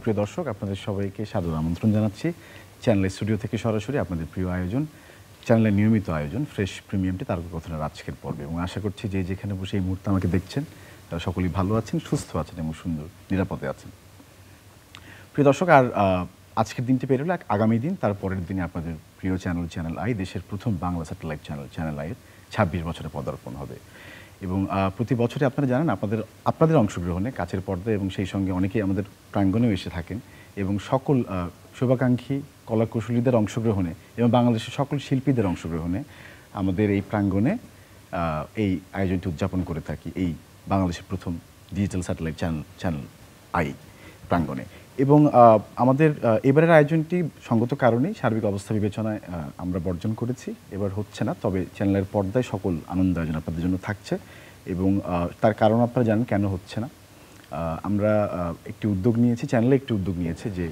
সুপ্রিয় দর্শক, আপনাদের সবাইকে সাদর আমন্ত্রণ জানাচ্ছি চ্যানেলের স্টুডিও থেকে সরাসরি আপনাদের প্রিয় আয়োজন, চ্যানেলের নিয়মিত আয়োজন ফ্রেশ প্রিমিয়ামটি তারককথনের আজকের পর্বে। এবং আশা করছি যে যেখানে বসে এই মুহূর্তে আমাকে দেখছেন তারা সকলেই ভালো আছেন, সুস্থ আছেন এবং সুন্দর নিরাপদে আছেন। প্রিয় দর্শক, আর আজকের দিনটি পেরোলে আগামী দিন, তার পরের দিনে আপনাদের প্রিয় চ্যানেল আই, দেশের প্রথম বাংলা স্যাটেলাইট চ্যানেল আইয়ের 26 বছরে পদার্পণ হবে। এবং প্রতি বছরে আপনারা জানেন আপনাদের অংশগ্রহণে কাছের পর্দায় এবং সেই সঙ্গে অনেকেই আমাদের প্রাঙ্গণেও এসে থাকেন এবং সকল শুভাকাঙ্ক্ষী কলাকুশলীদের অংশগ্রহণে এবং বাংলাদেশের সকল শিল্পীদের অংশগ্রহণে আমাদের এই প্রাঙ্গণে এই আয়োজনটি উদযাপন করে থাকি এই বাংলাদেশের প্রথম ডিজিটাল স্যাটেলাইট চ্যানেল আই প্রাঙ্গণে। এবং আমাদের এবারের আয়োজনটি সঙ্গত কারণেই সার্বিক অবস্থা বিবেচনায় আমরা বর্জন করেছি, এবার হচ্ছে না। তবে চ্যানেলের পর্দায় সকল আনন্দ আয়োজন আপনাদের জন্য থাকছে এবং তার কারণ আপনারা জানেন কেন হচ্ছে না। আমরা একটি উদ্যোগ নিয়েছি, চ্যানেলে একটি উদ্যোগ নিয়েছে যে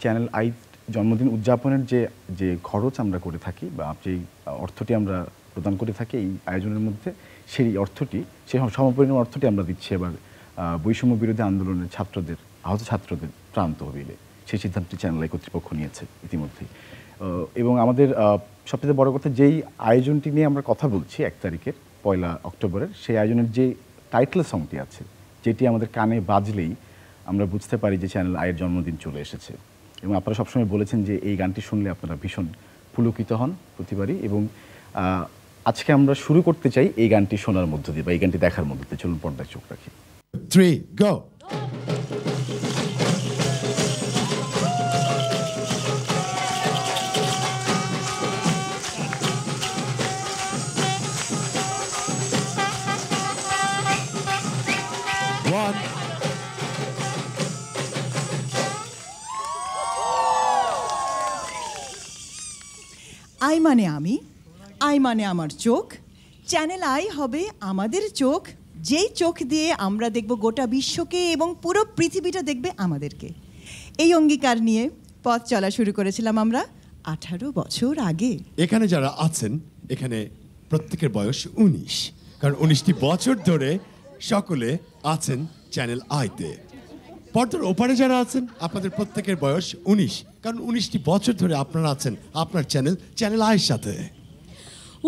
চ্যানেল আই জন্মদিন উদযাপনের যে খরচ আমরা করে থাকি বা যেই অর্থটি আমরা প্রদান করে থাকি এই আয়োজনের মধ্যে, সেই সমপরিমাণ অর্থটি আমরা দিচ্ছি এবার বৈষম্য বিরোধী আন্দোলনের আহত ছাত্রদের ত্রাণ তহবিলে। সেই সিদ্ধান্তটি চ্যানেল আই কর্তৃপক্ষ নিয়েছে ইতিমধ্যেই। এবং আমাদের সবচেয়ে বড় কথা, যেই আয়োজনটি নিয়ে আমরা কথা বলছি 1 তারিখের 1 অক্টোবরের, সেই আয়োজনের যে টাইটেল সংটি আছে, যেটি আমাদের কানে বাজলেই আমরা বুঝতে পারি যে চ্যানেল আইয়ের জন্মদিন চলে এসেছে। এবং আপনারা সবসময় বলেছেন যে এই গানটি শুনলে আপনারা ভীষণ পুলকিত হন প্রতিবারই। এবং আজকে আমরা শুরু করতে চাই এই গানটি শোনার মধ্য দিয়ে বা এই গানটি দেখার মধ্য দিয়ে। চলুন পর্দায় চোখ রাখি। 3 go. আই মানে আমি, আই মানে আমার চোখ, চ্যানেল আই হবে আমাদের চোখ, যেই চোখ দিয়ে আমরা দেখব গোটা বিশ্বকে এবং পুরো পৃথিবীটা দেখবে আমাদেরকে। এই অঙ্গীকার নিয়ে পথ চলা শুরু করেছিলাম আমরা 18 বছর আগে। এখানে যারা আছেন, এখানে প্রত্যেকের বয়স 19, কারণ 19টি বছর ধরে সকলে আছেন চ্যানেল আইতে। পর্দার ওপারে যারা আছেন, আপনাদের প্রত্যেকের বয়স 19, কারণ 19টি বছর ধরে আপনারা আছেন আপনার চ্যানেল আইয়ের সাথে।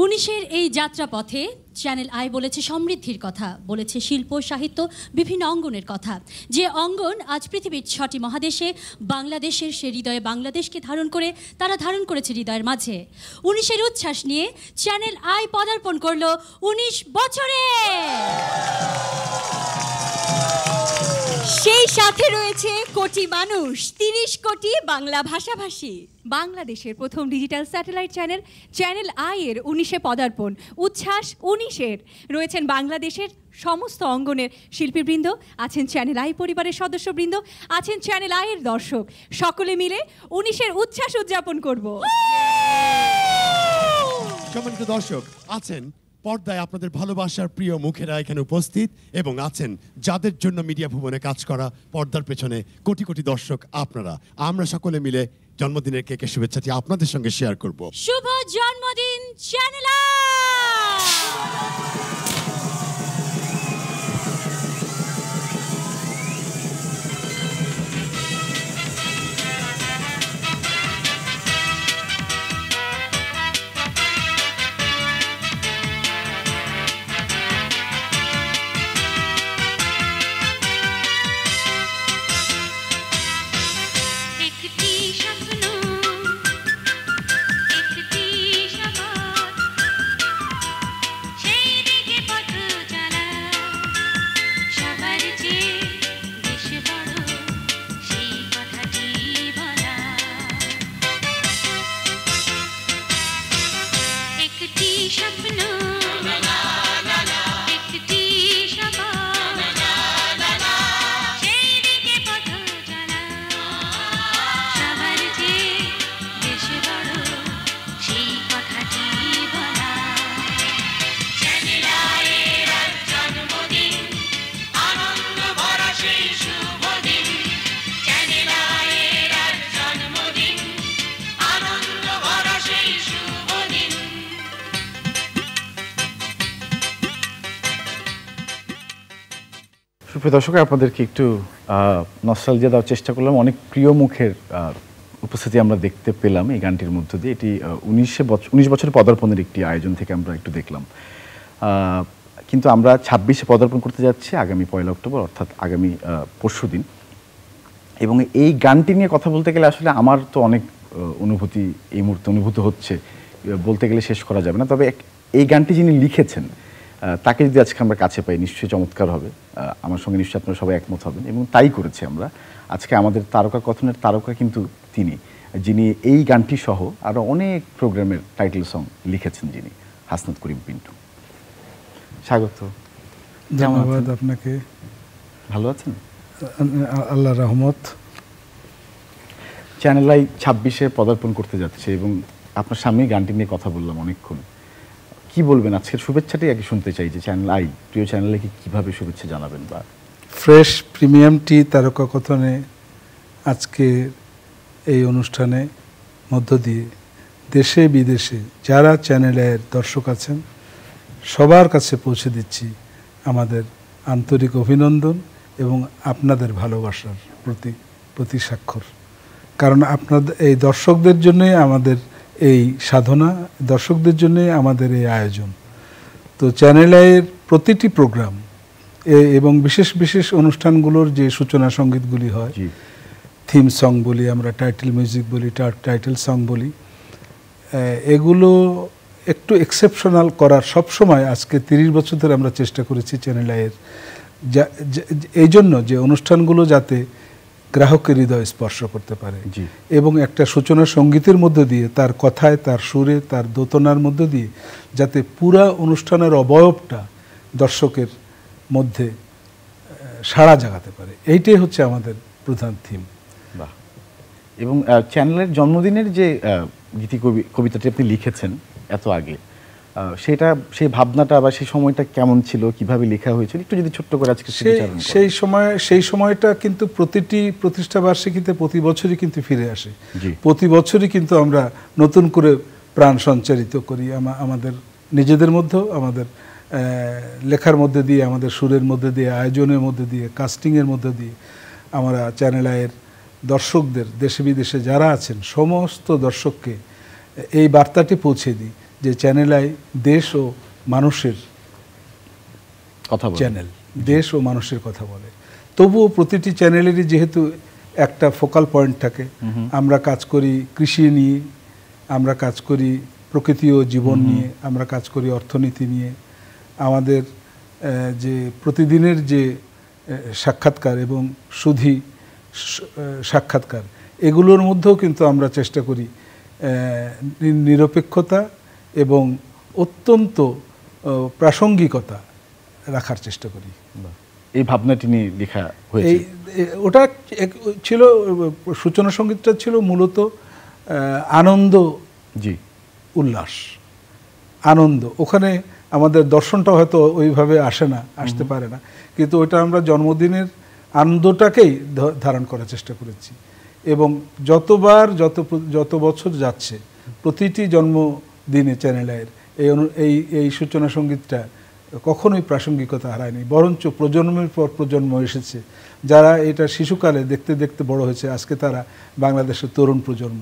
19-এর এই যাত্রাপথে চ্যানেল আই বলেছে সমৃদ্ধির কথা, বলেছে শিল্প সাহিত্য বিভিন্ন অঙ্গনের কথা, যে অঙ্গন আজ পৃথিবীর 6টি মহাদেশে বাংলাদেশের সে হৃদয়ে বাংলাদেশকে তারা ধারণ করেছে হৃদয়ের মাঝে। 19-এর উচ্ছ্বাস নিয়ে চ্যানেল আই পদার্পণ করলো 19 বছরে। সেই সাথে রয়েছে কোটি মানুষ, 30 কোটি বাংলা ভাষাভাষী। বাংলাদেশের প্রথম ডিজিটাল স্যাটেলাইট চ্যানেল আই এর 19-এ পদার্পণ, উচ্ছ্বাস 19-এর। রয়েছেন বাংলাদেশের সমস্ত অঙ্গনের শিল্পীবৃন্দ, আছেন চ্যানেল আই পরিবারের সদস্যবৃন্দ, আছেন চ্যানেল আই এর দর্শক। সকলে মিলে 19-এর উচ্ছ্বাস উদযাপন করব। সম্মানিত দর্শক, আছেন পর্দায় আপনাদের ভালোবাসার প্রিয় মুখেরা এখানে উপস্থিত এবং আছেন যাদের জন্য মিডিয়া ভুবনে কাজ করা পর্দার পেছনে কোটি কোটি দর্শক আপনারা। আমরা সকলে মিলে জন্মদিনের কেকের শুভেচ্ছাটি আপনাদের সঙ্গে শেয়ার করব। শুভ জন্মদিন চ্যানেল আই। সুপ্রিয় দর্শক, আপনাদেরকে একটু নস্টালজিয়া দেওয়ার চেষ্টা করলাম। অনেক প্রিয় মুখের উপস্থিতি আমরা দেখতে পেলাম এই গানটির মধ্য দিয়ে। এটি 19 বছরের পদার্পণের একটি আয়োজন থেকে আমরা একটু দেখলাম। কিন্তু আমরা 26-এ পদার্পণ করতে যাচ্ছি আগামী 1 অক্টোবর, অর্থাৎ আগামী পরশুদিন। এবং এই গানটি নিয়ে কথা বলতে গেলে আসলে আমার তো অনেক অনুভূতি এই মুহূর্তে অনুভূত হচ্ছে, বলতে গেলে শেষ করা যাবে না। তবে এই গানটি যিনি লিখেছেন তাকে যদি আজকে আমরা কাছে পাই নিশ্চয়ই চমৎকার হবে। আমার সঙ্গে নিশ্চয়ই আপনারা সবাই একমত হবেন, এবং তাই করেছি আমরা। আজকে আমাদের তারকা কথনের তারকা কিন্তু তিনি, যিনি এই গানটি সহ আরও অনেক প্রোগ্রামের টাইটেল সং লিখেছেন, যিনি হাসনাত করিম পিন্টু। স্বাগত। ধন্যবাদ আপনাকে। ভালো আছেন? আল্লাহ রহমত। চ্যানেল আই 26-এ পদার্পণ করতে যাচ্ছে, এবং আপনার সামনেই গানটি নিয়ে কথা বললাম অনেকক্ষণ। কি বলবেন? আজকের শুভেচ্ছাটাই আগে শুনতে চাই, যে চ্যানেল আই, প্রিয় চ্যানেলে কি কীভাবে শুভেচ্ছা জানাবেন? বা ফ্রেশ প্রিমিয়াম টি তারকা কথনে আজকে এই অনুষ্ঠানে মধ্য দিয়ে দেশে বিদেশে যারা চ্যানেলের দর্শক আছেন সবার কাছে পৌঁছে দিচ্ছি আমাদের আন্তরিক অভিনন্দন এবং আপনাদের ভালোবাসার প্রতি স্বাক্ষর। কারণ আপনাদের এই দর্শকদের জন্যই আমাদের এই সাধনা, দর্শকদের জন্যই আমাদের এই আয়োজন। তো চ্যানেলের প্রতিটি প্রোগ্রাম এবং বিশেষ বিশেষ অনুষ্ঠানগুলোর যে সূচনা সঙ্গীতগুলি হয়, থিম সং বলি আমরা, টাইটেল মিউজিক বলি, টাইটেল সং বলি, এগুলো একটু এক্সেপশনাল করার সবসময় আজকে 30 বছর ধরে আমরা চেষ্টা করেছি চ্যানেল আইয়ের, এই জন্য যে অনুষ্ঠানগুলো যাতে গ্রাহকের হৃদয় স্পর্শ করতে পারে, এবং একটা সূচনা সঙ্গীতের মধ্য দিয়ে, তার কথায়, তার সুরে, তার দোতনার মধ্য দিয়ে যাতে পুরা অনুষ্ঠানের অবয়বটা দর্শকের মধ্যে সাড়া জাগাতে পারে, এইটাই হচ্ছে আমাদের প্রধান থিম। বাহ। এবং চ্যানেলের জন্মদিনের যে কবিতাটি আপনি লিখেছেন এত আগে, সেই ভাবনাটা বা সেই সময়টা কেমন ছিল, কিভাবে লেখা হয়েছিল, একটু যদি ছোট্ট করে আজকে সেই সময়টা কিন্তু প্রতিটি প্রতিষ্ঠা বার্ষিকীতে প্রতি বছরই কিন্তু ফিরে আসে। প্রতি বছরই কিন্তু আমরা নতুন করে প্রাণ সঞ্চারিত করি আমাদের নিজেদের মধ্যেও, আমাদের লেখার মধ্যে দিয়ে, আমাদের সুরের মধ্যে দিয়ে, আয়োজনের মধ্যে দিয়ে, কাস্টিংয়ের মধ্যে দিয়ে আমরা চ্যানেল আইয়ের দর্শকদের, দেশে বিদেশে যারা আছেন সমস্ত দর্শককে এই বার্তাটি পৌঁছে দিই যে চ্যানেল আই দেশ ও মানুষের কথা বলে, চ্যানেল দেশ ও মানুষের কথা বলে। তবুও প্রতিটি চ্যানেলেরই যেহেতু একটা ফোকাল পয়েন্ট থাকে, আমরা কাজ করি কৃষি নিয়ে, আমরা কাজ করি প্রকৃতি ও জীবন নিয়ে, আমরা কাজ করি অর্থনীতি নিয়ে, আমাদের যে প্রতিদিনের যে সাক্ষাৎকার এবং সুধী সাক্ষাৎকার, এগুলোর মধ্যেও কিন্তু আমরা চেষ্টা করি নিরপেক্ষতা এবং অত্যন্ত প্রাসঙ্গিকতা রাখার চেষ্টা করি। এই ভাবনাটি নিয়ে লেখা হয়েছে। ওটা ছিল, সূচনা সঙ্গীতটা ছিল মূলত আনন্দ, উল্লাস, আনন্দ। ওখানে আমাদের দর্শনটা হয়তো ওইভাবে আসতে পারে না, কিন্তু ওইটা আমরা জন্মদিনের আনন্দটাকেই ধারণ করার চেষ্টা করেছি। এবং যত বছর যাচ্ছে প্রতিটি জন্মদিনে চ্যানেলের এই সূচনা সঙ্গীতটা কখনোই প্রাসঙ্গিকতা হারায়নি, বরঞ্চ প্রজন্মের পর প্রজন্ম এসেছে যারা এটা শিশুকালে দেখতে দেখতে বড় হয়েছে, আজকে তারা বাংলাদেশের তরুণ প্রজন্ম,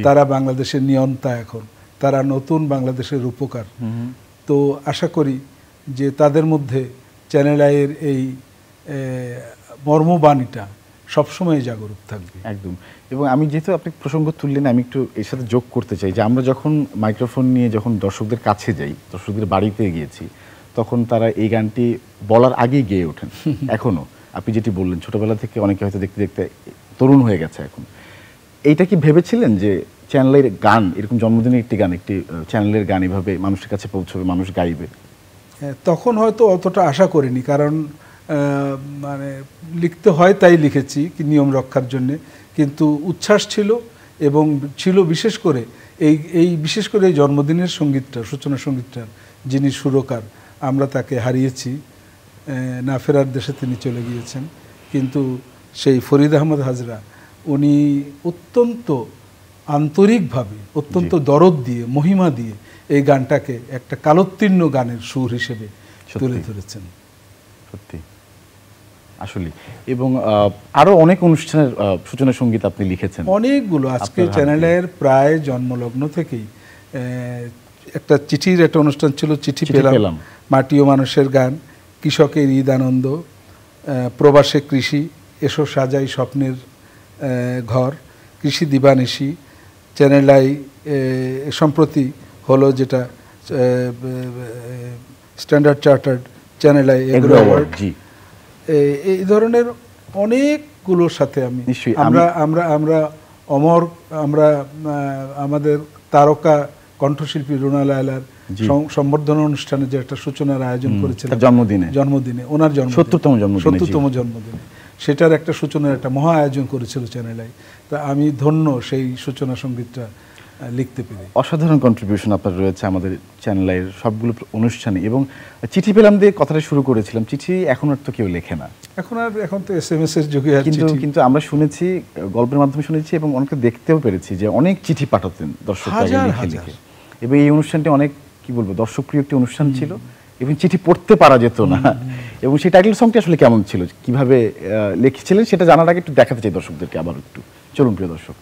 তারা বাংলাদেশের নিয়ন্তা, এখন তারা নতুন বাংলাদেশের রূপকার। তো আশা করি যে তাদের মধ্যে চ্যানেল আইয়ের এই মর্মবাণীটা সবসময় জাগরুক থাকবে। একদম। এবং আমি যেহেতু আপনি প্রসঙ্গ তুললেন, আমি একটু এর সাথে যোগ করতে চাই যে আমরা যখন মাইক্রোফোন নিয়ে যখন দর্শকদের কাছে যাই, দর্শকদের বাড়িতে গিয়েছি, তখন তারা এই গানটি বলার আগেই গেয়ে ওঠেন। এখনও আপনি যেটি বললেন, ছোটবেলা থেকে অনেকে হয়তো দেখতে দেখতে তরুণ হয়ে গেছে এখন। এইটা কি ভেবেছিলেন যে চ্যানেলের গান, এরকম জন্মদিনের একটি গান, একটি চ্যানেলের গান এভাবে মানুষের কাছে পৌঁছবে, মানুষ গাইবে? তখন হয়তো অতটা আশা করিনি, কারণ মানে লিখতে হয় তাই লিখেছি নিয়ম রক্ষার জন্যে, কিন্তু উচ্ছ্বাস ছিল। এবং ছিল বিশেষ করে বিশেষ করে এই জন্মদিনের সঙ্গীতটা, সূচনা সঙ্গীতটার যিনি সুরকার, আমরা তাকে হারিয়েছি, না ফেরার দেশে তিনি চলে গিয়েছেন। কিন্তু সেই ফরিদ আহমদ হাজরা, উনি অত্যন্ত আন্তরিকভাবে, অত্যন্ত দরদ দিয়ে, মহিমা দিয়ে এই গানটাকে একটা কালোত্তীর্ণ গানের সুর হিসেবে তুলে ধরেছেন। সত্যি আসলে এবং আরো অনেক অনুষ্ঠানের সূচনা সঙ্গীত আপনি লিখেছেন অনেকগুলো আজকে আপনার হাত চ্যানেলের প্রায় জন্মলগ্ন থেকেই একটা চিঠির একটা অনুষ্ঠান ছিল, চিঠি চিঠি পেলাম, পেলাম। মাটি ও মানুষের গান, কৃষকের ঈদ আনন্দ, প্রবাসে কৃষি, এসো সাজাই স্বপ্নের ঘর, কৃষি দিবানিশি, চ্যানেল আই সম্প্রতি হলো যেটা Standard Chartered Channel I Agro Award, জি এই ধরনের অনেকগুলোর সাথে আমি নিশ্চয়ই, আমরা অমর, আমরা আমাদের তারকা কণ্ঠশিল্পী রুনা লায়লার জি। সম্বর্ধনা অনুষ্ঠানে যে একটা সূচনার আয়োজন করেছিলেন তার জন্মদিনে ওনার 70তম জন্মদিনে, জি। 70তম জন্মদিনে সেটার একটা সূচনার একটা মহা আয়োজন করেছিল চ্যানেল আই। তা আমি ধন্য সেই সূচনা সঙ্গীতটা লিখতে পেরে। অসাধারণ কন্ট্রিবিউশন আপনার রয়েছে আমাদের চ্যানেলের সবগুলো অনুষ্ঠানে। এবং চিঠি পেলাম দিয়ে কথাটা শুরু করেছিলাম, চিঠি এখন আর তো কেউ লেখে না, এখন তো SMS এর যুগে আর চিঠি। কিন্তু আমরা শুনেছি, গল্পের মাধ্যমে শুনেছি এবং অনেকে দেখতেও পেরেছি যে অনেক চিঠি পাঠাতেন দর্শকরা হাজার লিখে হাজার। লিখে। এবং এই অনুষ্ঠানটি অনেক কি বলবো দর্শকপ্রিয় একটি অনুষ্ঠান ছিল এবং চিঠি পড়তে পারা যেত না। এবং সেই টাইটেল সংটি আসলে কেমন ছিল, কিভাবে লিখেছিলেন সেটা জানার আগে একটু দেখাতে চাই দর্শকদেরকে আবার একটু। চলুন প্রিয় দর্শক।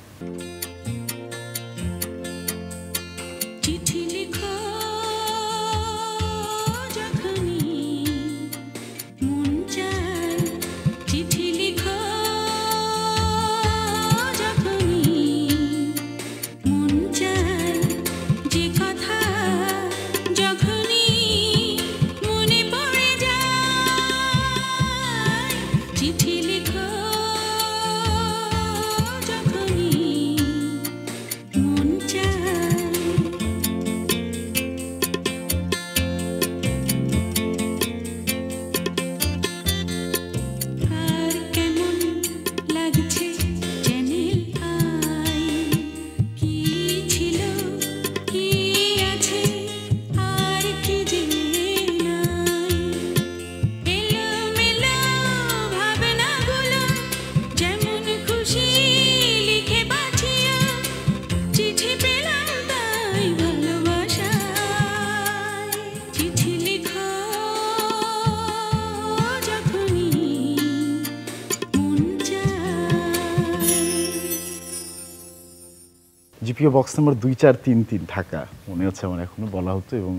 জিপিও বক্স নম্বর 2433 ঢাকা, মনে হচ্ছে আমার এখনো বলা হতো। এবং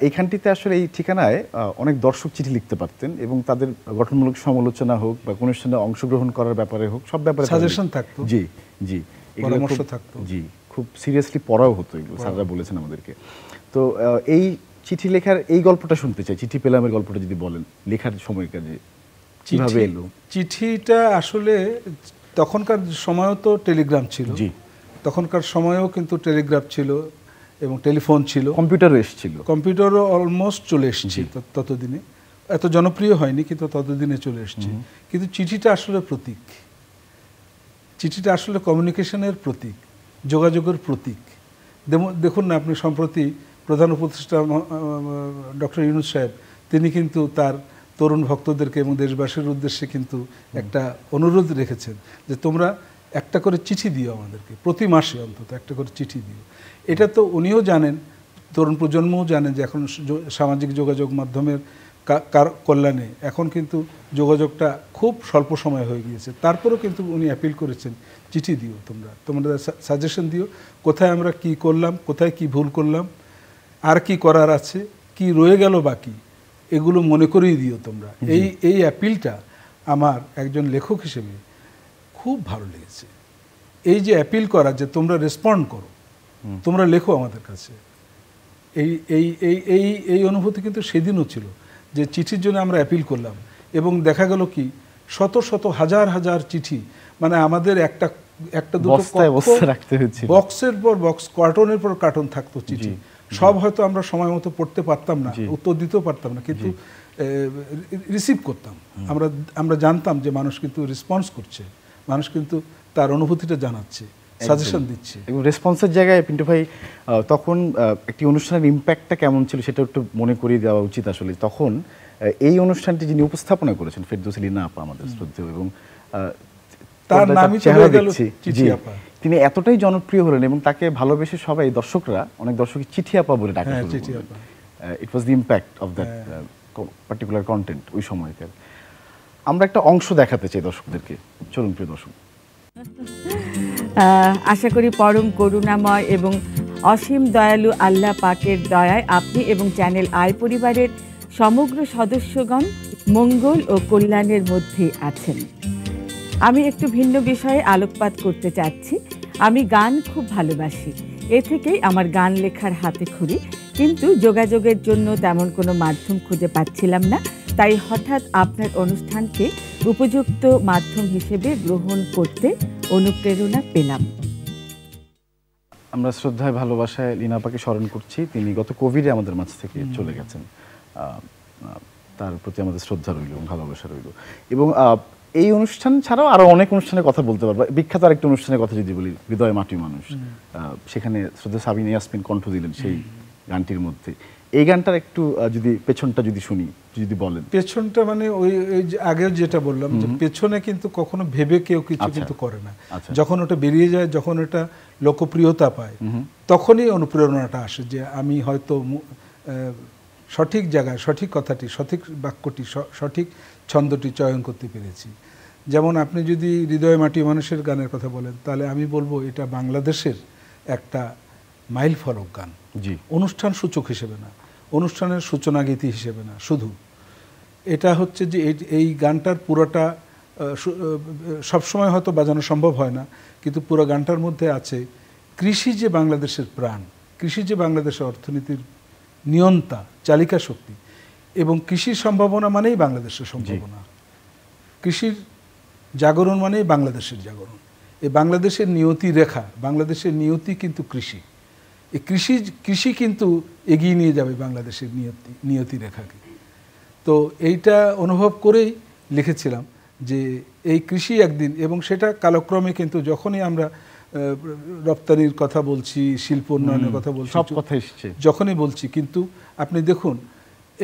এইখানটিতে আসলে এই ঠিকানায় অনেক দর্শক চিঠি লিখতে পারতেন এবং তাদের গঠনমূলক সমালোচনা হোক বা কোনো অনুষ্ঠানে অংশগ্রহণ করার ব্যাপারে হোক, সব ব্যাপারে সাজেশন থাকতো, জি জি, পরামর্শ থাকতো, জি, খুব সিরিয়াসলি পড়াও হতো এগুলো, স্যাররা বলেছেন আমাদেরকে। তো এই চিঠি লেখার এই গল্পটা শুনতে চাই, চিঠি পেলামের গল্পটা যদি বলেন, লেখার সময়কার যে কিভাবে এলো। চিঠিটা আসলে তখনকার সময়ও তো টেলিগ্রাম ছিল, জি, তখনকার সময়েও কিন্তু টেলিগ্রাফ ছিল এবং টেলিফোন ছিল, কম্পিউটারও এসেছিল, কম্পিউটারও অলমোস্ট চলে এসেছে ততদিনে, এত জনপ্রিয় হয়নি কিন্তু ততদিনে চলে এসেছে। কিন্তু চিঠিটা আসলে প্রতীক, চিঠিটা আসলে কমিউনিকেশনের প্রতীক, যোগাযোগের প্রতীক। দেখুন না, আপনি সম্প্রতি প্রধান উপদেষ্টা ডক্টর ইউনূস সাহেব তিনি কিন্তু তার তরুণ ভক্তদেরকে এবং দেশবাসীর উদ্দেশ্যে কিন্তু একটা অনুরোধ রেখেছেন যে তোমরা একটা করে চিঠি দিও আমাদেরকে, প্রতি মাসে অন্তত একটা করে চিঠি দিও। এটা তো উনিও জানেন, তরুণ প্রজন্মও জানেন যে এখন সামাজিক যোগাযোগ মাধ্যমের কল্যাণে এখন কিন্তু যোগাযোগটা খুব স্বল্প সময় হয়ে গিয়েছে। তারপরেও কিন্তু উনি অ্যাপিল করেছেন চিঠি দিও, তোমরা সাজেশন দিও, কোথায় আমরা কি করলাম, কোথায় কি ভুল করলাম, আর কি করার আছে, কি রয়ে গেল বাকি, এগুলো মনে করিয়ে দিও তোমরা। এই অ্যাপিলটা আমার একজন লেখক হিসেবে খুব ভালো লেগেছে। এই যে অ্যাপিল করা যে তোমরা রেসপন্ড করো, তোমরা লেখো আমাদের কাছে, এই এই এই এই এই অনুভূতি কিন্তু সেদিনও ছিল যে চিঠির জন্য আমরা অ্যাপিল করলাম এবং দেখা গেল কি শত শত হাজার হাজার চিঠি, মানে আমাদের একটা দুটো বক্সের পর বক্স, কার্টনের পর কার্টন থাকতো চিঠি, সব হয়তো আমরা সময় মতো পড়তে পারতাম না, উত্তর দিতেও পারতাম না, কিন্তু রিসিভ করতাম। আমরা জানতাম যে মানুষ কিন্তু রেসপন্স করছে, মানুষ কিন্তু তার অনুভূতিটা জানাচ্ছে, সাজেশন দিচ্ছে। এবং রেসপন্সের জায়গায় পিন্টু ভাই তখন একটি অনুষ্ঠানের ইম্প্যাক্টটা কেমন ছিল সেটা একটু মনে করিয়ে দেওয়া উচিত আসলে। তখন এই অনুষ্ঠানটি যিনি উপস্থাপনা করেছেন ফেরদৌসী লিনা আপা, আমাদের শ্রদ্ধেয়, এবং তার নামই তো হয়ে গেল চিঠি আপা। তিনি এতটাই জনপ্রিয় হলেন এবং তাকে ভালোবেসে সবাই দর্শকরা, অনেক দর্শক চিঠি আপা বলে ডাকা শুরু করলেন। It was the impact of that particular content ওই সময়কার। আমরা একটা অংশ দেখাতে চাই দর্শকদেরকে, চলুন প্রিয় দর্শক। আশা করি পরম করুণাময় এবং অসীম দয়ালু আল্লাহ পাকের দয়ায় আপনি এবং চ্যানেল আই পরিবারের সমগ্র সদস্যগণ মঙ্গল ও কল্যাণের মধ্যে আছেন। আমি একটু ভিন্ন বিষয়ে আলোকপাত করতে চাচ্ছি। আমি গান খুব ভালোবাসি, এ থেকেই আমার গান লেখার হাতে খড়ি, কিন্তু যোগাযোগের জন্য তেমন কোনো মাধ্যম খুঁজে পাচ্ছিলাম না। তাই হঠাৎ আপনার অনুষ্ঠানকে উপযুক্ত মাধ্যম হিসেবে গ্রহণ করতে অনুপ্রেরণা পেলাম। আমরা শ্রদ্ধায় ভালোবাসায় লীনা আপাকে স্মরণ করছি। তিনি গত কোভিডে আমাদের মাঝ থেকে চলে গেছেন। তার প্রতি আমাদের শ্রদ্ধা রইল এবং ভালোবাসা রইল। এবং এই অনুষ্ঠান ছাড়াও আরো অনেক অনুষ্ঠানের কথা বলতে পারবো। বিখ্যাত আরেকটা অনুষ্ঠানের কথা যদি বলি, হৃদয় মাটির মানুষ, সেখানে শ্রদ্ধা সাবিনা ইয়াসমিন কণ্ঠ দিলেন সেই গানটির মধ্যে। এই গানটার একটু যদি পেছনটা যদি শুনি, যদি বলেন। পেছনটা মানে ওই আগেও যেটা বললাম যে পেছনে কিন্তু কখনো ভেবে কেউ কিছু কিন্তু করে না। যখন ওটা বেরিয়ে যায়, যখন ওটা লোকপ্রিয়তা পায়, তখনই অনুপ্রেরণাটা আসে যে আমি হয়তো সঠিক জায়গায় সঠিক কথাটি, সঠিক বাক্যটি, সঠিক ছন্দটি চয়ন করতে পেরেছি। যেমন আপনি যদি হৃদয় মাটি মানুষের গানের কথা বলেন, তাহলে আমি বলবো এটা বাংলাদেশের একটা মাইল ফলক গান। জি, অনুষ্ঠান সূচক হিসেবে না, অনুষ্ঠানের সূচনা গীতি হিসেবে না, শুধু এটা হচ্ছে যে এই গানটার পুরোটা সবসময় হয়তো বাজানো সম্ভব হয় না, কিন্তু পুরো গানটার মধ্যে আছে কৃষি যে বাংলাদেশের প্রাণ, কৃষি যে বাংলাদেশের অর্থনীতির নিয়ন্তা, চালিকা শক্তি, এবং কৃষির সম্ভাবনা মানেই বাংলাদেশের সম্ভাবনা, কৃষির জাগরণ মানেই বাংলাদেশের জাগরণ। এই বাংলাদেশের নিয়তি রেখা, বাংলাদেশের নিয়তি কিন্তু কৃষি। এই কৃষি কিন্তু এগিয়ে নিয়ে যাবে বাংলাদেশের নিয়তি রেখাকে। তো এইটা অনুভব করেই লিখেছিলাম যে এই কৃষি একদিন, এবং সেটা কালক্রমে কিন্তু যখনই আমরা রপ্তানির কথা বলছি, শিল্প উন্নয়নের কথা বলছি, সব কথা এসছে, যখনই বলছি, কিন্তু আপনি দেখুন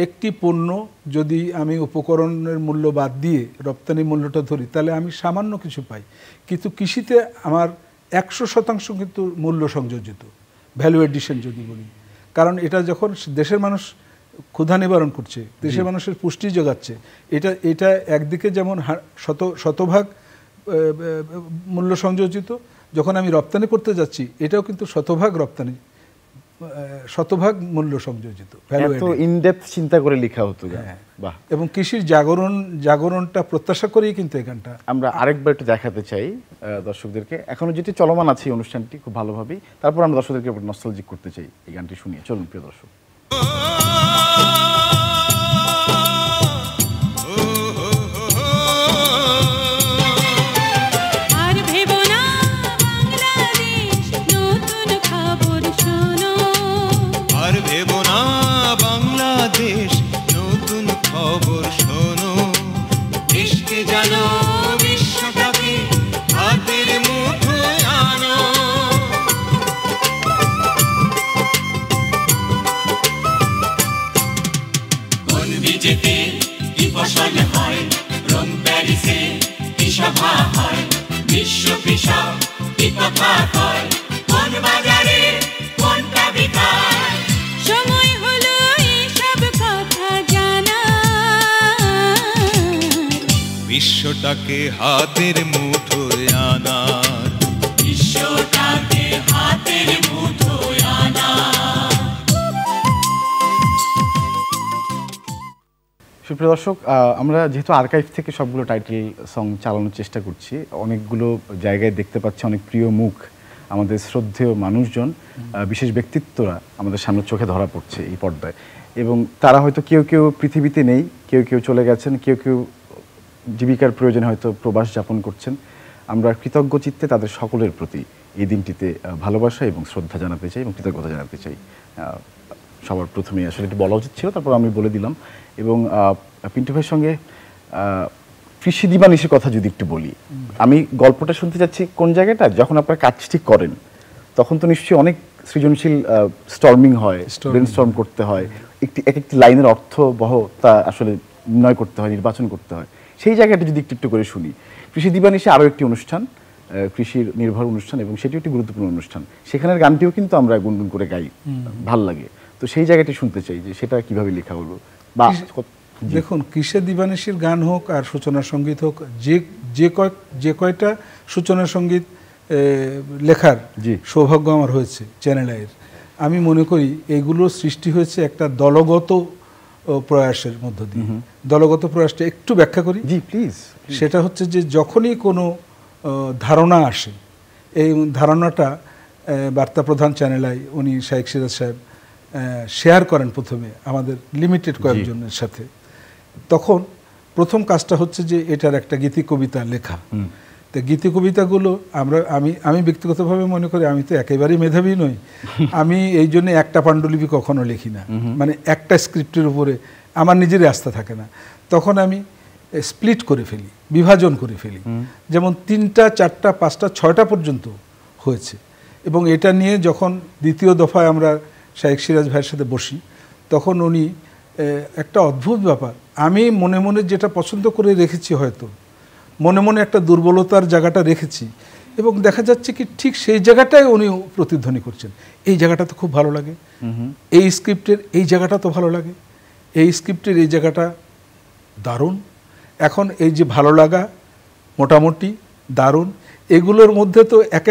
একটি পণ্য যদি আমি উপকরণের মূল্য বাদ দিয়ে রপ্তানি মূল্যটা ধরি, তাহলে আমি সামান্য কিছু পাই। কিন্তু কৃষিতে আমার 100% কিন্তু মূল্য সংযোজিত, ভ্যালু এডিশন যদি বলি। কারণ এটা যখন দেশের মানুষ ক্ষুধা নিবারণ করছে, দেশের মানুষের পুষ্টি যোগাচ্ছে, এটা একদিকে যেমন শতভাগ মূল্য সংযোজিত, যখন আমি রপ্তানি করতে যাচ্ছি এটাও কিন্তু শতভাগ মূল্য সংযোজিত। এত ইনডেপথ চিন্তা করে লেখা হতো। বাহ। এবং কৃষির জাগরণটা প্রত্যাশা করেই কিন্তু এই গানটা আমরা আরেকবার একটু দেখাতে চাই দর্শকদেরকে। এখনো যেটি চলমান আছে এই অনুষ্ঠানটি খুব ভালোভাবেই, তারপর আমরা দর্শকদেরকে নস্টালজিক করতে চাই এই গানটি শুনিয়ে। চলুন প্রিয় দর্শক। বিশ্বটাকে হাতের মুঠোয় আনার, বিশ্বটাকে হাতের মুঠোয় আনার। সুপ্রিয় দর্শক, আমরা যেহেতু আর্কাইভ থেকে সবগুলো টাইটেল সং চালানোর চেষ্টা করছি, অনেকগুলো জায়গায় দেখতে পাচ্ছি অনেক প্রিয় মুখ, আমাদের শ্রদ্ধেয় মানুষজন, বিশেষ ব্যক্তিত্বরা আমাদের সামনে চোখে ধরা পড়ছে এই পর্দায়। এবং তারা হয়তো কেউ কেউ পৃথিবীতে নেই, কেউ কেউ চলে গেছেন, কেউ কেউ জীবিকার প্রয়োজনে হয়তো প্রবাস যাপন করছেন। আমরা কৃতজ্ঞ চিত্তে তাদের সকলের প্রতি এই দিনটিতে ভালোবাসা এবং শ্রদ্ধা জানাতে চাই এবং কৃতজ্ঞতা জানাতে চাই। সবার প্রথমেই আসলে একটু বলা উচিত ছিল, তারপর আমি বলে দিলাম। এবং পিন্টু ভাইয়ের সঙ্গে কৃষি দিবানিশের কথা যদি একটু বলি, আমি গল্পটা শুনতে চাচ্ছি কোন জায়গাটা, যখন আপনারা কাজ ঠিক করেন তখন তো নিশ্চয়ই অনেক সৃজনশীল স্টর্মিং হয়, ব্রেনস্টর্ম করতে হয়, একটি লাইনের অর্থবহ তা আসলে নির্ণয় করতে হয়, নির্বাচন করতে হয়। সেই জায়গাটা যদি একটু করে শুনি। কৃষি দিবানিশে আরও একটি অনুষ্ঠান, কৃষির নির্ভর অনুষ্ঠান, এবং সেটিও একটি গুরুত্বপূর্ণ অনুষ্ঠান। সেখানের গানটিও কিন্তু আমরা গুনগুন করে গাই, ভাল লাগে। তো সেই জায়গাটি শুনতে চাই যে সেটা কিভাবে লেখা হলো বা দেখুন, কিসে দিবানিশির গান হোক আর সূচনা সঙ্গীত হোক, যে কয়টা সূচনা সঙ্গীত লেখার সৌভাগ্য আমার হয়েছে চ্যানেল আইয়ের, আমি মনে করি এগুলো সৃষ্টি হয়েছে একটা দলগত প্রয়াসের মধ্য দিয়ে। দলগত প্রয়াসটা একটু ব্যাখ্যা করি। জি প্লিজ। সেটা হচ্ছে যে যখনই কোনো ধারণা আসে, এই ধারণাটা বার্তা প্রধান চ্যানেল আই উনি শাইখ সিরাজ সাহেব শেয়ার করেন প্রথমে আমাদের লিমিটেড কয়েকজনের সাথে। তখন প্রথম কাজটা হচ্ছে যে এটার একটা গীতি কবিতা লেখা। তো গীতি কবিতাগুলো আমি ব্যক্তিগতভাবে মনে করি আমি তো একেবারেই মেধাবী নই, আমি এই জন্য একটা পাণ্ডুলিপি কখনো লিখি না, মানে একটা স্ক্রিপ্টের উপরে আমার নিজেরই আস্থা থাকে না। তখন আমি স্প্লিট করে ফেলি, বিভাজন করে ফেলি, যেমন 3টা 4টা 5টা 6টা পর্যন্ত হয়েছে। এবং এটা নিয়ে যখন দ্বিতীয় দফায় আমরা শাইখ সিরাজ ভাইয়ের সাথে বসি, তখন উনি একটা অদ্ভুত ব্যাপার, আমি মনে মনে যেটা পছন্দ করে রেখেছি, হয়তো মনে মনে একটা দুর্বলতার জায়গাটা রেখেছি, এবং দেখা যাচ্ছে কি ঠিক সেই জায়গাটাই উনি প্রতিধ্বনি করছেন, এই জায়গাটা তো খুব ভালো লাগে, এই স্ক্রিপ্টের এই জায়গাটা তো ভালো লাগে, এই স্ক্রিপ্টের এই জায়গাটা দারুণ। এখন এই যে ভালো লাগা, মোটামুটি, দারুণ, এগুলোর মধ্যে তো এক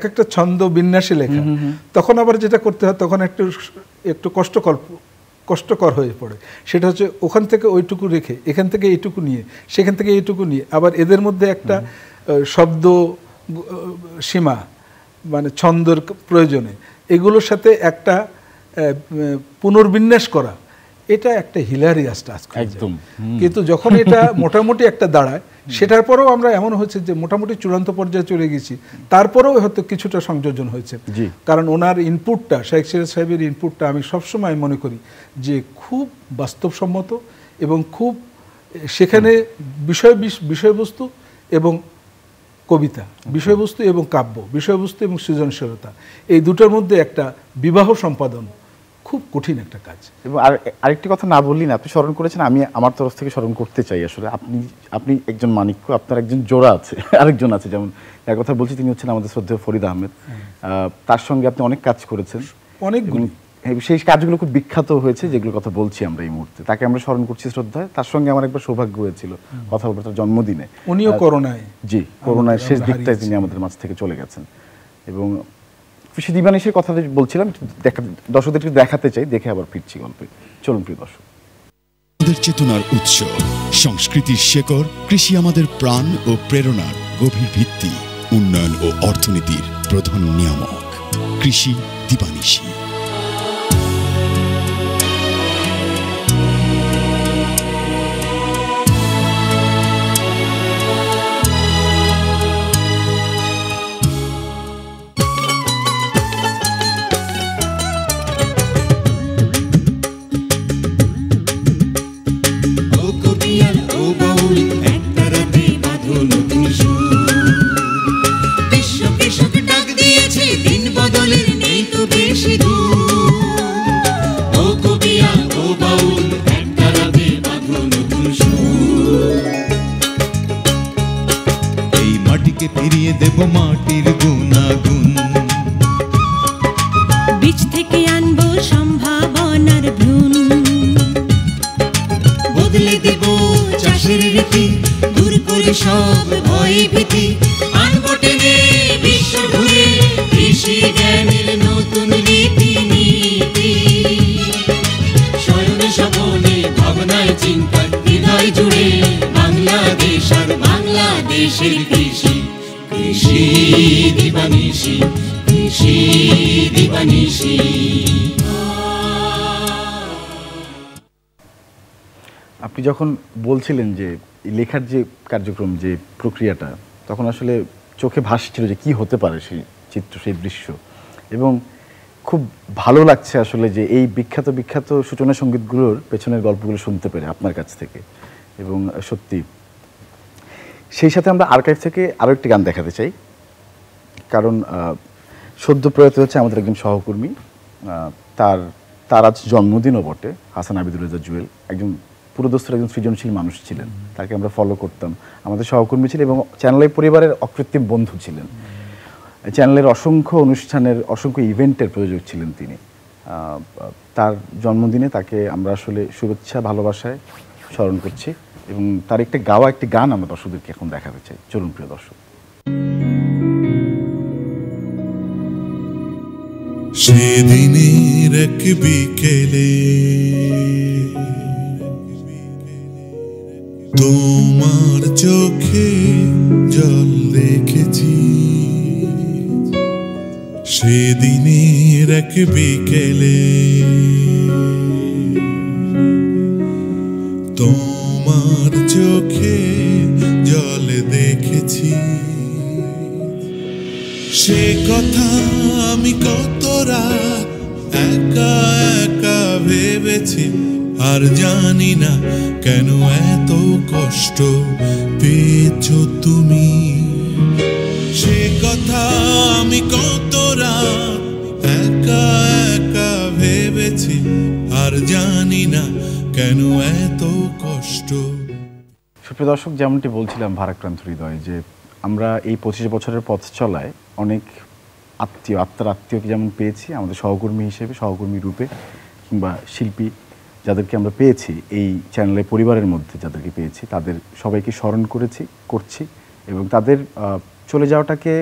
একটা ছন্দ বিন্যাসে লেখা। তখন আবার যেটা করতে হয়, তখন একটু কষ্টকর হয়ে পড়ে। সেটা হচ্ছে ওখান থেকে ওইটুকু রেখে, এখান থেকে এইটুকু নিয়ে, সেখান থেকে এইটুকু নিয়ে, আবার এদের মধ্যে একটা শব্দ সীমা, মানে ছন্দের প্রয়োজনে এগুলোর সাথে একটা পুনর্বিন্যাস করা, এটা একটা হিলারিয়াস টাস্ক একদম। কিন্তু যখন এটা মোটামুটি একটা দাঁড়ায়, সেটার পরেও আমরা এমন হচ্ছে যে মোটামুটি চূড়ান্ত পর্যায়ে চলে গেছি, তারপরেও হয়তো কিছুটা সংযোজন হয়েছে। কারণ ওনার ইনপুটটা, শাইখ সিরাজ সাহেবের ইনপুটটা আমি সবসময় মনে করি যে খুব বাস্তবসম্মত এবং খুব সেখানে বিষয়বস্তু এবং কবিতা, বিষয়বস্তু এবং কাব্য, বিষয়বস্তু এবং সৃজনশীলতা, এই দুটোর মধ্যে একটা বিবাহ সম্পাদন খুব কঠিন একটা কাজ। এবং আরেকটি কথা না বললি না, আপনি স্মরণ করেছেন, আমি আমার তরফ থেকে স্মরণ করতে চাই। আসলে আপনি একজন মানিক্য, আপনার একজন জোড়া আছে, আরেকজন আছে, যেমন এক কথা বলছি, তিনি হচ্ছেন আমাদের শ্রদ্ধেয় ফরিদ আহমেদ। তার সঙ্গে আপনি অনেক কাজ করেছেন, অনেকগুলো, সেই কাজগুলো খুব বিখ্যাত হয়েছে, যেগুলো কথা বলছি আমরা এই মুহূর্তে। তাকে আমরা স্মরণ করছি শ্রদ্ধায়। তার সঙ্গে আমার একবার সৌভাগ্য হয়েছিল কথা বলতে, তার জন্মদিনে। উনিও করোনায়, জি, করোনায় শেষ দিকটায় তিনি আমাদের মাঝ থেকে চলে গেছেন। এবং খুশি দিবানিশির কথা বলছিলাম, দর্শকদের দেখাতে চাই, দেখে আবার ফিরছি গল্পে। চলুন প্রিয় দর্শক। আমাদের চেতনার উৎস, সংস্কৃতির শেকড়, কৃষি আমাদের প্রাণ ও প্রেরণার গভীর ভিত্তি, উন্নয়ন ও অর্থনীতির প্রধান নিয়ামক। কৃষি দিবানিশি। ফিরিয়ে দেব মাটির গুণাগুণ, বীজ থেকে আনবো সম্ভাবনার ভ্রূণ, বদলে দেব চাষের রীতি, দূর করে সব ভয় ভীতি, আনবো টেনে বিশ্ব ঘুরে কৃষি জ্ঞানের নতুন রীতি নীতি, স্বয়নে স্বপনে ভাবনায় চিন্তায় হৃদয় জুড়ে বাংলাদেশ আর বাংলাদেশের কৃষি। কৃষি দিবানিশি, কৃষি দিবানিশি। আপনি যখন বলছিলেন যে লেখার যে কার্যক্রম, যে প্রক্রিয়াটা, তখন আসলে চোখে ভাসছিল যে কি হতে পারে সেই চিত্র, সেই দৃশ্য। এবং খুব ভালো লাগছে আসলে যে এই বিখ্যাত সূচনা সঙ্গীতগুলোর পেছনের গল্পগুলো শুনতে পেরে আপনার কাছ থেকে। এবং সত্যি সেই সাথে আমরা আর্কাইভ থেকে আরও একটি গান দেখাতে চাই, কারণ সদ্য প্রয়াত হচ্ছে আমাদের একজন সহকর্মী, তার আজ জন্মদিনও বটে, হাসান আবিদুল রেজা জুয়েল। একজন পুরোদস্তুর একজন সৃজনশীল মানুষ ছিলেন, তাকে আমরা ফলো করতাম, আমাদের সহকর্মী ছিলেন এবং চ্যানেল আই পরিবারের অকৃত্রিম বন্ধু ছিলেন। চ্যানেলের অসংখ্য অনুষ্ঠানের, অসংখ্য ইভেন্টের প্রযোজক ছিলেন তিনি। তার জন্মদিনে তাকে আমরা আসলে শুভেচ্ছা, ভালোবাসায় স্মরণ করছি এবং তার একটা গাওয়া একটি গান আমরা দর্শকদেরকে এখন দেখাতে চাই। চলুন প্রিয় দর্শক। সেদিনের এক বিকেলে তোমার চোখে জল দেখেছি, সেদিনের এক বিকেলে তোমার চোখে জল দেখেছি। সে কথা আমি কত রাত একা একা ভেবেছি, আর জানি না কেন এত কষ্ট পেয়েছো তুমি। সে কথা আমি কত রাত একা একা ভেবেছি, আর জানি না কেন এত কষ্ট। সুপ্রিয় দর্শক, যেমনটি বলছিলাম ভারাক্রান্ত হৃদয়, যে আমরা এই 25 বছরের পথ চলায় অনেক আত্মার আত্মীয়কে যেমন পেয়েছি আমাদের সহকর্মী হিসেবে, সহকর্মী রূপে, কিংবা শিল্পী যাদেরকে আমরা পেয়েছি এই চ্যানেলের পরিবারের মধ্যে যাদেরকে পেয়েছি, তাদের সবাইকে স্মরণ করছি এবং তাদের চলে যাওয়াটাকে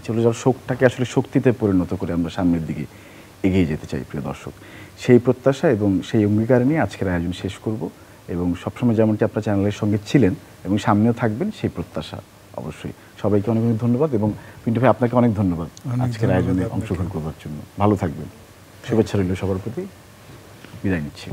চলে যাওয়ার শোকটাকে আসলে শক্তিতে পরিণত করে আমরা সামনের দিকে এগিয়ে যেতে চাই প্রিয় দর্শক। সেই প্রত্যাশা এবং সেই অঙ্গীকার নিয়ে আজকের আয়োজন শেষ করব এবং সবসময় যেমনটি আপনার চ্যানেলের সঙ্গে ছিলেন এবং সামনেও থাকবেন, সেই প্রত্যাশা অবশ্যই। সবাইকে অনেক অনেক ধন্যবাদ এবং পিন্টু ভাই আপনাকে অনেক ধন্যবাদ আজকের আয়োজনে অংশগ্রহণ করবার জন্য। ভালো থাকবেন, শুভেচ্ছা রইল সবার প্রতি। বিদায় নিচ্ছি।